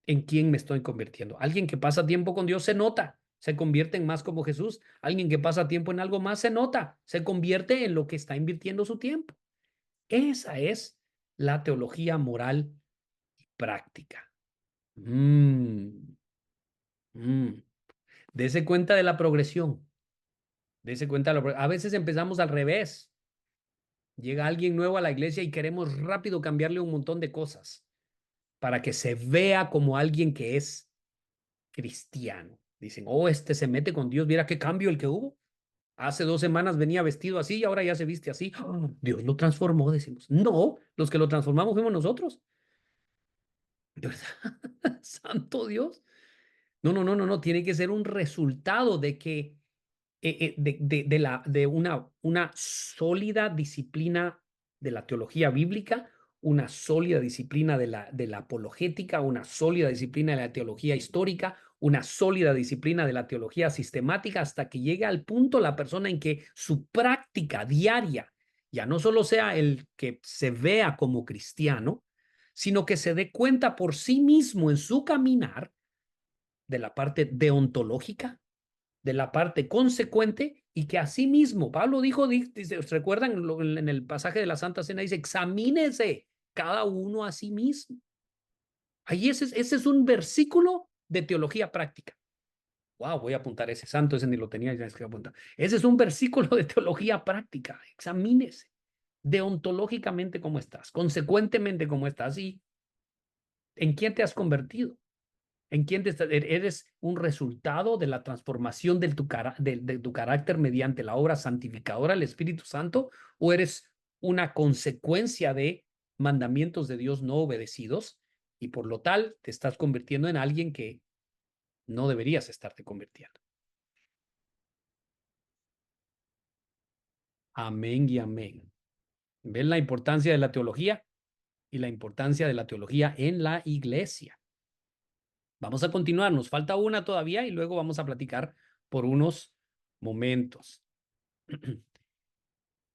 ¿En quién me estoy convirtiendo? Alguien que pasa tiempo con Dios se nota, se convierte en más como Jesús. Alguien que pasa tiempo en algo más se nota, se convierte en lo que está invirtiendo su tiempo. Esa es la teología moral y práctica. Dese cuenta de la progresión. Dese cuenta a veces empezamos al revés. Llega alguien nuevo a la iglesia y queremos rápido cambiarle un montón de cosas para que se vea como alguien que es cristiano. Dicen, este se mete con Dios, mira qué cambio el que hubo. Hace 2 semanas venía vestido así y ahora ya se viste así. Dios lo transformó, decimos. No, los que lo transformamos fuimos nosotros. Santo Dios. No. Tiene que ser un resultado de que de una sólida disciplina de la teología bíblica, una sólida disciplina de la apologética, una sólida disciplina de la teología histórica, una sólida disciplina de la teología sistemática, hasta que llegue al punto la persona en que su práctica diaria ya no solo sea el que se vea como cristiano, sino que se dé cuenta por sí mismo en su caminar de la parte deontológica, de la parte consecuente y que asimismo, Pablo dijo, ¿recuerdan en el pasaje de la Santa Cena? Dice, examínese cada uno a sí mismo. Ahí ese es un versículo de teología práctica. Wow, voy a apuntar ese santo, ese ni lo tenía, ya es que apuntar. Ese es un versículo de teología práctica, examínese. deontológicamente cómo estás, consecuentemente cómo estás y en quién te has convertido. ¿En quién eres un resultado de la transformación de tu carácter mediante la obra santificadora del Espíritu Santo? ¿O eres una consecuencia de mandamientos de Dios no obedecidos? Y por lo tal, te estás convirtiendo en alguien que no deberías estarte convirtiendo. Amén y amén. ¿Ven la importancia de la teología? Y la importancia de la teología en la iglesia. Vamos a continuar, nos falta una todavía y luego vamos a platicar por unos momentos.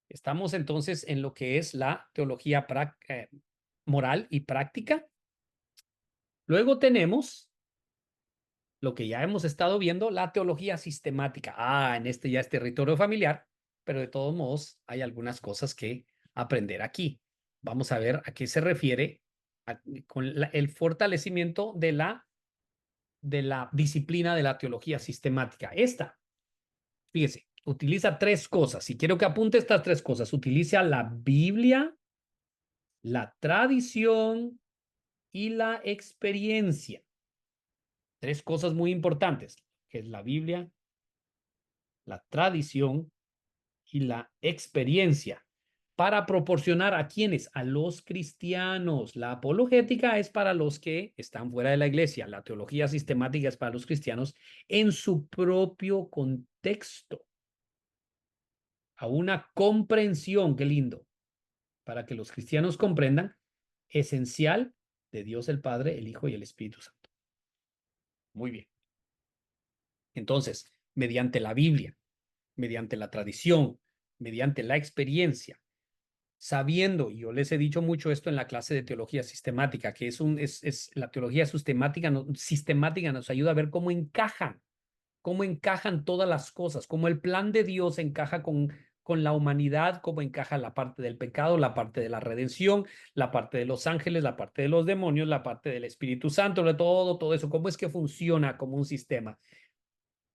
Estamos entonces en lo que es la teología moral y práctica. Luego tenemos lo que ya hemos estado viendo, la teología sistemática. En este ya es territorio familiar, pero de todos modos hay algunas cosas que aprender aquí. Vamos a ver a qué se refiere con el fortalecimiento de la disciplina de la teología sistemática. Esta, fíjese, utiliza tres cosas. Si quiero que apunte estas tres cosas, utiliza la Biblia, la tradición y la experiencia. Tres cosas muy importantes, que es la Biblia, la tradición y la experiencia, para proporcionar a quienes, a los cristianos. La apologética es para los que están fuera de la iglesia, la teología sistemática es para los cristianos en su propio contexto, a una comprensión, qué lindo, para que los cristianos comprendan, esencial de Dios el Padre, el Hijo y el Espíritu Santo. Muy bien. Entonces, mediante la Biblia, mediante la tradición, mediante la experiencia, sabiendo, y yo les he dicho mucho esto en la clase de teología sistemática, que es la teología sistemática nos ayuda a ver cómo encajan todas las cosas, cómo el plan de Dios encaja con la humanidad, cómo encaja la parte del pecado, la parte de la redención, la parte de los ángeles, la parte de los demonios, la parte del Espíritu Santo, de todo eso, cómo es que funciona como un sistema.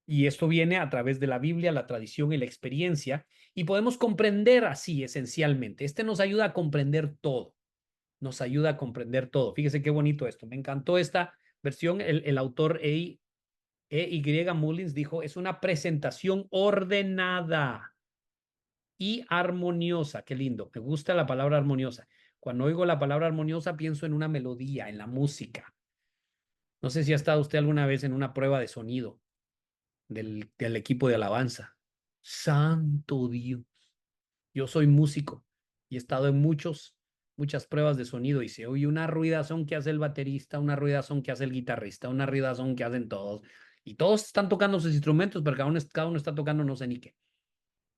Y esto viene a través de la Biblia, la tradición y la experiencia, y podemos comprender así esencialmente. Este nos ayuda a comprender todo, nos ayuda a comprender todo. Fíjese qué bonito esto. Me encantó esta versión. El autor Y. Mullins dijo, es una presentación ordenada y armoniosa. Qué lindo, me gusta la palabra armoniosa. Cuando oigo la palabra armoniosa pienso en una melodía, en la música. No sé si ha estado usted alguna vez en una prueba de sonido del equipo de alabanza. Santo Dios. Yo soy músico y he estado en muchas pruebas de sonido y se oye una ruidazón que hace el baterista, una ruidazón que hace el guitarrista, una ruidazón que hacen todos. Y todos están tocando sus instrumentos, pero cada uno está tocando no sé ni qué.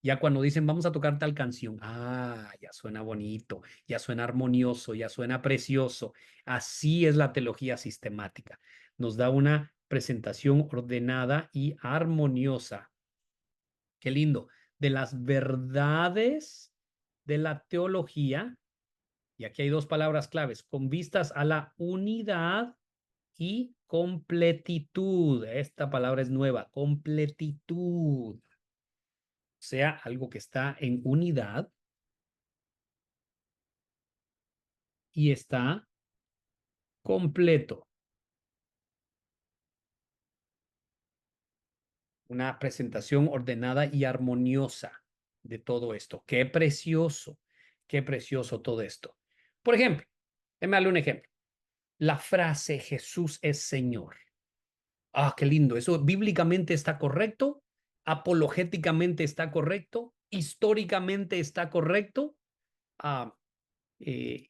Ya cuando dicen vamos a tocar tal canción, ya suena bonito, ya suena armonioso, ya suena precioso. Así es la teología sistemática. Nos da una presentación ordenada y armoniosa. Qué lindo. De las verdades de la teología, y aquí hay dos palabras claves, con vistas a la unidad y completitud. Esta palabra es nueva, completitud. O sea, algo que está en unidad y está completo. Una presentación ordenada y armoniosa de todo esto. Qué precioso todo esto. Por ejemplo, déjame darle un ejemplo. La frase Jesús es Señor. Qué lindo. Eso bíblicamente está correcto, apologéticamente está correcto, históricamente está correcto. Ah, eh,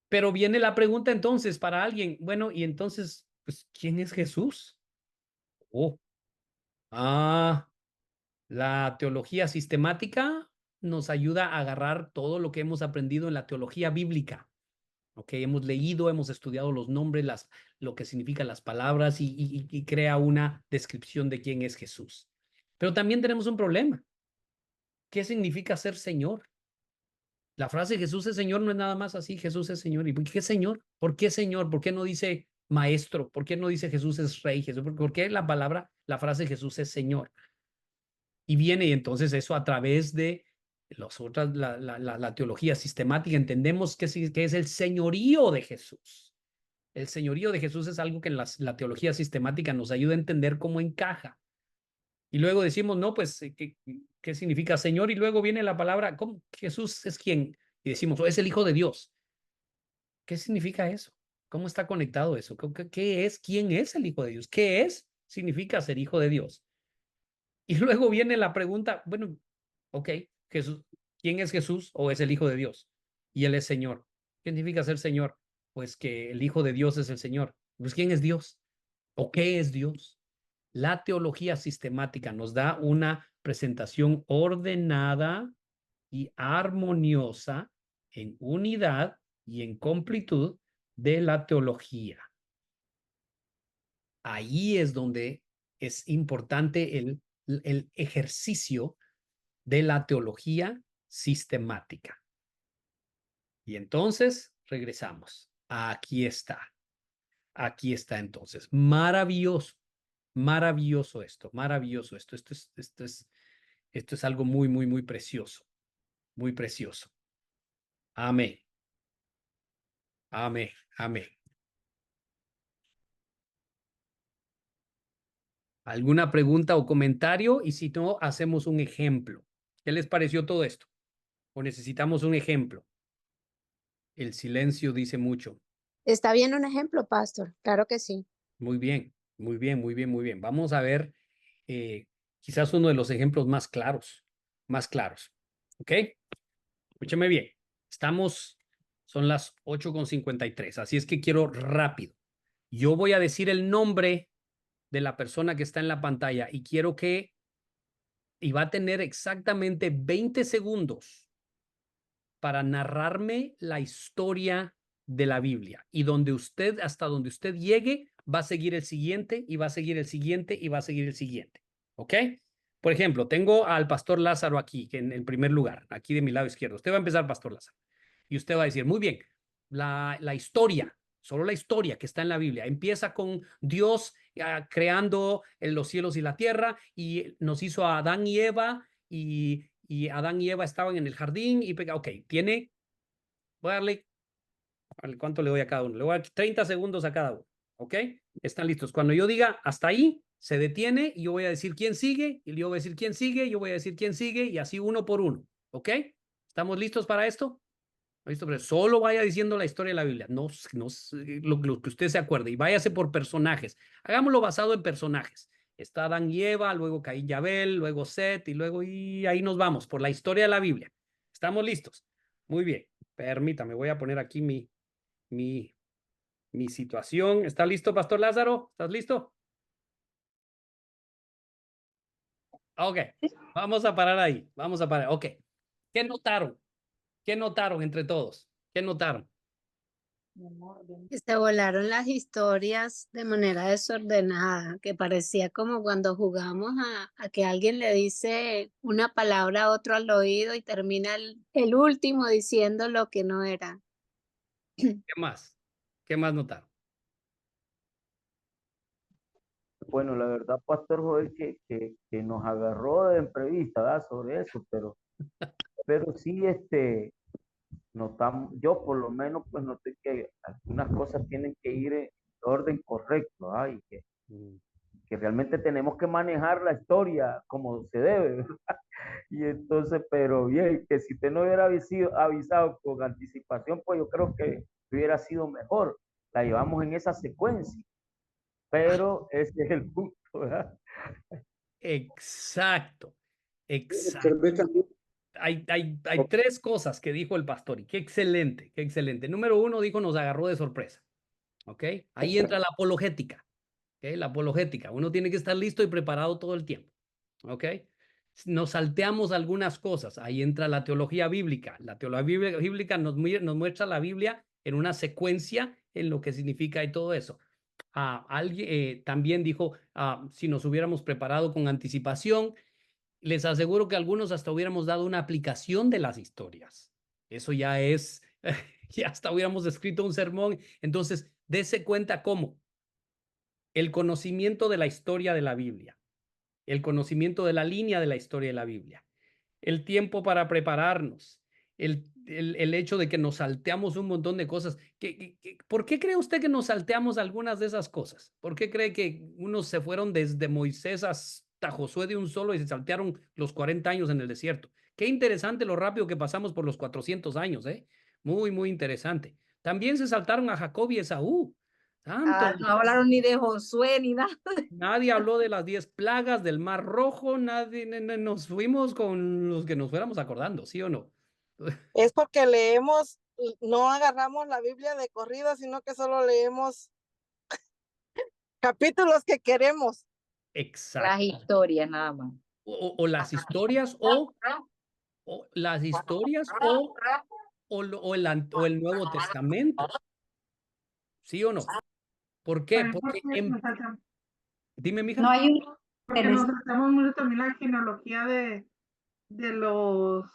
pero viene la pregunta entonces para alguien, bueno, y entonces, pues, ¿quién es Jesús? Oh, la teología sistemática nos ayuda a agarrar todo lo que hemos aprendido en la teología bíblica. Ok, hemos leído, hemos estudiado los nombres, lo que significan las palabras y crea una descripción de quién es Jesús. Pero también tenemos un problema. ¿Qué significa ser Señor? La frase Jesús es Señor no es nada más así, Jesús es Señor. ¿Y por qué Señor? ¿Por qué Señor? ¿Por qué no dice Maestro? ¿Por qué no dice Jesús es Rey? ¿Por qué la frase Jesús es Señor? Y viene y entonces eso a través de La teología sistemática entendemos que es el señorío de Jesús. El señorío de Jesús es algo que en la teología sistemática nos ayuda a entender cómo encaja. Y luego decimos, no, pues, ¿qué significa Señor? Y luego viene la palabra, ¿cómo? Jesús es quién. Y decimos, es el Hijo de Dios. ¿Qué significa eso? ¿Cómo está conectado eso? ¿Qué es? ¿Quién es el Hijo de Dios? ¿Qué es? Significa ser Hijo de Dios. Y luego viene la pregunta, bueno, ok, Jesús, ¿quién es Jesús o es el Hijo de Dios? Y Él es Señor. ¿Qué significa ser Señor? Pues que el Hijo de Dios es el Señor. Pues ¿quién es Dios? ¿O qué es Dios? La teología sistemática nos da una presentación ordenada y armoniosa en unidad y en completud de la teología. Ahí es donde es importante el ejercicio de la teología sistemática. Y entonces regresamos. Aquí está. Aquí está entonces. Maravilloso. Maravilloso esto. Maravilloso esto. Esto es algo muy, muy, muy precioso. Muy precioso. Amén. Amén. Amén. ¿Alguna pregunta o comentario? Y si no, hacemos un ejemplo. ¿Qué les pareció todo esto? ¿O necesitamos un ejemplo? El silencio dice mucho. Está bien un ejemplo, pastor. Claro que sí. Muy bien, muy bien, muy bien, muy bien. Vamos a ver quizás uno de los ejemplos más claros, más claros. ¿Ok? Escúcheme bien. Son las 8:53, así es que quiero rápido. Yo voy a decir el nombre de la persona que está en la pantalla y va a tener exactamente 20 segundos para narrarme la historia de la Biblia. Y hasta donde usted llegue, va a seguir el siguiente y va a seguir el siguiente y va a seguir el siguiente. ¿Ok? Por ejemplo, tengo al pastor Lázaro aquí, que en el primer lugar, aquí de mi lado izquierdo. Usted va a empezar, pastor Lázaro. Y usted va a decir, muy bien, la historia, solo la historia que está en la Biblia, empieza con Dios creando los cielos y la tierra y nos hizo a Adán y Eva y Adán y Eva estaban en el jardín y, ok, voy a darle, ¿cuánto le doy a cada uno? Le voy a dar 30 segundos a cada uno, ¿ok? ¿Están listos? Cuando yo diga hasta ahí, se detiene y yo voy a decir quién sigue y yo voy a decir quién sigue, yo voy a decir quién sigue y así uno por uno, ¿ok? ¿Estamos listos para esto? ¿Listo? Pero solo vaya diciendo la historia de la Biblia, no lo que usted se acuerde y váyase por personajes. Hagámoslo basado en personajes. Está Adán y Eva, luego Caín y Abel, luego Set y ahí nos vamos por la historia de la Biblia. ¿Estamos listos? Muy bien. Permítame, voy a poner aquí mi situación. ¿Está listo, Pastor Lázaro? ¿Estás listo? Ok, vamos a parar ahí. Vamos a parar. Ok. ¿Qué notaron? ¿Qué notaron entre todos? ¿Qué notaron? Que se volaron las historias de manera desordenada, que parecía como cuando jugamos a que alguien le dice una palabra a otro al oído y termina el último diciendo lo que no era. ¿Qué más? ¿Qué más notaron? Bueno, la verdad, Pastor Joel, que nos agarró de imprevista, ¿verdad? Sobre eso, pero sí, notamos, yo por lo menos, pues noté que algunas cosas tienen que ir en orden correcto, ¿ah? Y que realmente tenemos que manejar la historia como se debe, ¿verdad? Y entonces, pero bien, que si usted no hubiera avisado con anticipación, pues yo creo que hubiera sido mejor. La llevamos en esa secuencia, pero ese es el punto, ¿verdad? Exacto, exacto. Hay tres cosas que dijo el pastor y qué excelente, qué excelente. Número uno, dijo, nos agarró de sorpresa. ¿Ok? Ahí entra la apologética. ¿Ok? La apologética. Uno tiene que estar listo y preparado todo el tiempo. ¿Ok? Nos salteamos algunas cosas. Ahí entra la teología bíblica. La teología bíblica nos muestra la Biblia en una secuencia en lo que significa y todo eso. Alguien también dijo, si nos hubiéramos preparado con anticipación, les aseguro que algunos hasta hubiéramos dado una aplicación de las historias. Eso ya es, ya hasta hubiéramos escrito un sermón. Entonces, dése cuenta cómo el conocimiento de la historia de la Biblia, el conocimiento de la línea de la historia de la Biblia, el tiempo para prepararnos, el hecho de que nos salteamos un montón de cosas. ¿Por qué cree usted que nos salteamos algunas de esas cosas? ¿Por qué cree que unos se fueron desde Moisés hasta Josué de un solo y se saltearon los 40 años en el desierto? Qué interesante lo rápido que pasamos por los 400 años, ¿eh? Muy, muy interesante. También se saltaron a Jacob y Esaú. Santo. No hablaron ni de Josué ni nada. Nadie habló de las 10 plagas del Mar Rojo, nadie, nos fuimos con los que nos fuéramos acordando, ¿sí o no? Es porque leemos, no agarramos la Biblia de corrida, sino que solo leemos capítulos que queremos. Exacto. Las historias nada más. O las historias, o las historias, o el Nuevo Testamento. ¿Sí o no? ¿Por qué? Porque dime, mija. No hay un... Porque nos saltamos mucho también la genealogía de los...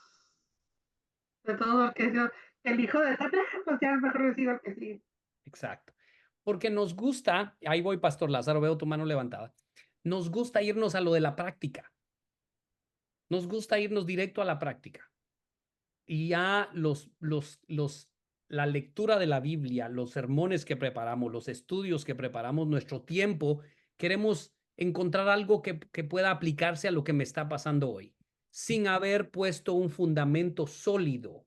de todo lo que es el hijo de Satan, pues ya mejor recibo el que sí. Exacto. Porque nos gusta, ahí voy, Pastor Lázaro, veo tu mano levantada, nos gusta irnos a lo de la práctica. Nos gusta irnos directo a la práctica. Y ya la lectura de la Biblia, los sermones que preparamos, los estudios que preparamos, nuestro tiempo, queremos encontrar algo que pueda aplicarse a lo que me está pasando hoy, sin haber puesto un fundamento sólido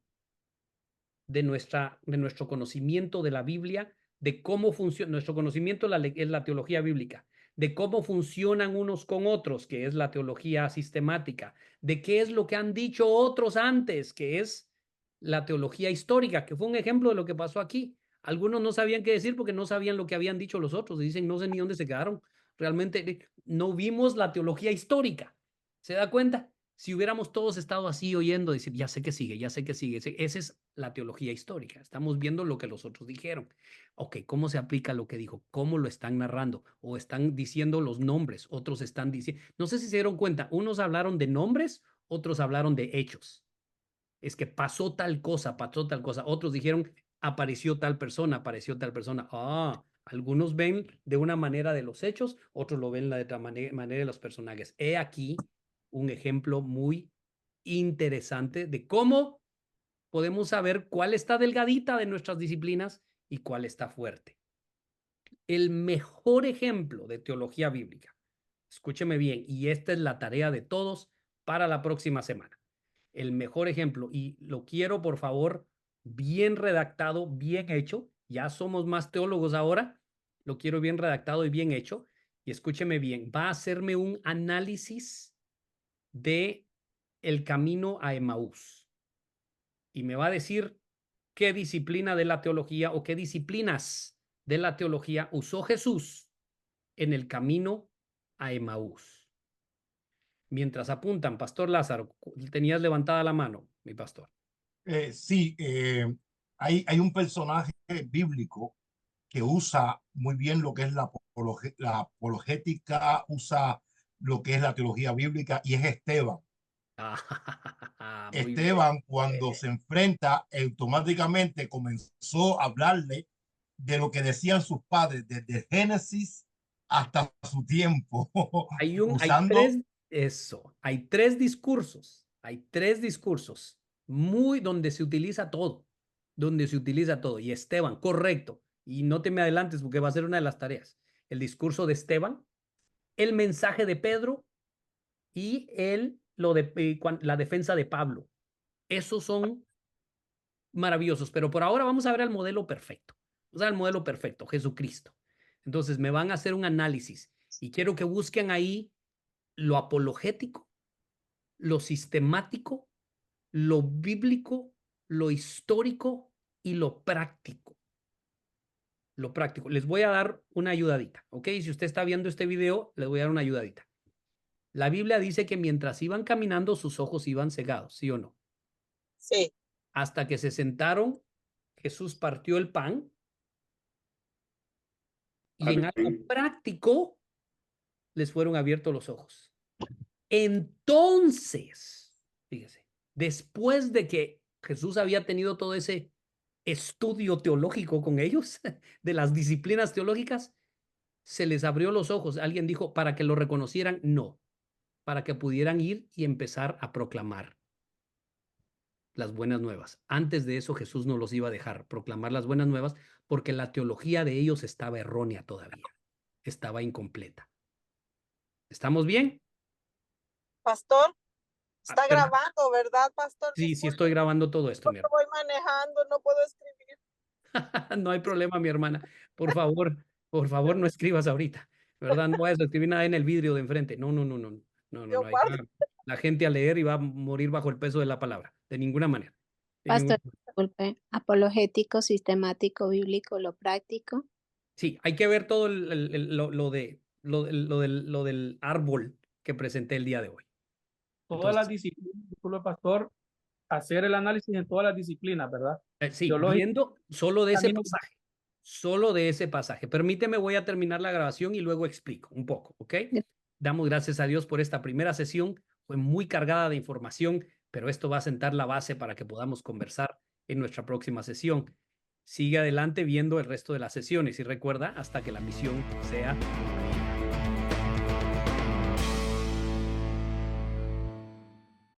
de nuestro conocimiento de la Biblia, de cómo funciona, nuestro conocimiento es la teología bíblica, de cómo funcionan unos con otros, que es la teología sistemática, de qué es lo que han dicho otros antes, que es la teología histórica, que fue un ejemplo de lo que pasó aquí. Algunos no sabían qué decir porque no sabían lo que habían dicho los otros. Dicen, no sé ni dónde se quedaron. Realmente no vimos la teología histórica. ¿Se da cuenta? Si hubiéramos todos estado así oyendo, decir, ya sé que sigue, ya sé que sigue. Esa es la teología histórica. Estamos viendo lo que los otros dijeron. Ok, ¿cómo se aplica lo que dijo? ¿Cómo lo están narrando? O están diciendo los nombres, otros están diciendo... No sé si se dieron cuenta, unos hablaron de nombres, otros hablaron de hechos. Es que pasó tal cosa, pasó tal cosa. Otros dijeron, apareció tal persona, apareció tal persona. Ah, algunos ven de una manera de los hechos, otros lo ven de otra manera de los personajes. He aquí un ejemplo muy interesante de cómo podemos saber cuál está delgadita de nuestras disciplinas y cuál está fuerte. El mejor ejemplo de teología bíblica, escúcheme bien, y esta es la tarea de todos para la próxima semana. El mejor ejemplo, y lo quiero, por favor, bien redactado, bien hecho. Ya somos más teólogos ahora. Lo quiero bien redactado y bien hecho. Y escúcheme bien, va a hacerme un análisis de el camino a Emaús. Y me va a decir qué disciplina de la teología o qué disciplinas de la teología usó Jesús en el camino a Emaús. Mientras apuntan, Pastor Lázaro, tenías levantada la mano, mi pastor. Sí, hay un personaje bíblico que usa muy bien lo que es la apologética, usa lo que es la teología bíblica, y es Esteban. Esteban, cuando se enfrenta, automáticamente comenzó a hablarle de lo que decían sus padres, desde Génesis hasta su tiempo. Hay tres discursos muy donde se utiliza todo, y Esteban, correcto, y no te me adelantes porque va a ser una de las tareas, el discurso de Esteban, el mensaje de Pedro y la defensa de Pablo. Esos son maravillosos, pero por ahora vamos a ver el modelo perfecto. Vamos a ver el modelo perfecto, Jesucristo. Entonces me van a hacer un análisis y quiero que busquen ahí lo apologético, lo sistemático, lo bíblico, lo histórico y lo práctico. Lo práctico. Les voy a dar una ayudadita, ¿ok? Si usted está viendo este video, les voy a dar una ayudadita. La Biblia dice que mientras iban caminando, sus ojos iban cegados, ¿sí o no? Sí. Hasta que se sentaron, Jesús partió el pan y en algo práctico les fueron abiertos los ojos. Entonces, fíjese, después de que Jesús había tenido todo ese estudio teológico con ellos, de las disciplinas teológicas, se les abrió los ojos. Alguien dijo, para que lo reconocieran, no, para que pudieran ir y empezar a proclamar las buenas nuevas. Antes de eso, Jesús no los iba a dejar proclamar las buenas nuevas porque la teología de ellos estaba errónea todavía, estaba incompleta. ¿Estamos bien? Pastor, está pero- grabando, ¿verdad, pastor? Sí, sí Disculpe, estoy grabando todo esto, mi porque voy manejando, no puedo escribir. hermana. No hay problema, mi hermana. Por favor, no escribas ahorita, ¿verdad? No vayas a escribir nada en el vidrio de enfrente. No, no, no, no, no, no, Yo no. Ahí guardo. va la gente a leer y va a morir bajo el peso de la palabra. De ninguna manera. De ninguna- Pastor, disculpe, apologético, sistemático, bíblico, lo práctico. Sí, hay que ver todo lo del árbol que presenté el día de hoy. Todas las Entonces, disciplinas, disculpe, pastor, hacer el análisis en todas las disciplinas, ¿verdad? sí, Teológico, viendo solo de ese camino- pasaje. Solo de ese pasaje. Permíteme, voy a terminar la grabación y luego explico un poco, ¿ok? Damos gracias a Dios por esta primera sesión. Fue muy cargada de información, pero esto va a sentar la base para que podamos conversar en nuestra próxima sesión. Sigue adelante viendo el resto de las sesiones y recuerda hasta que la misión sea cumplida.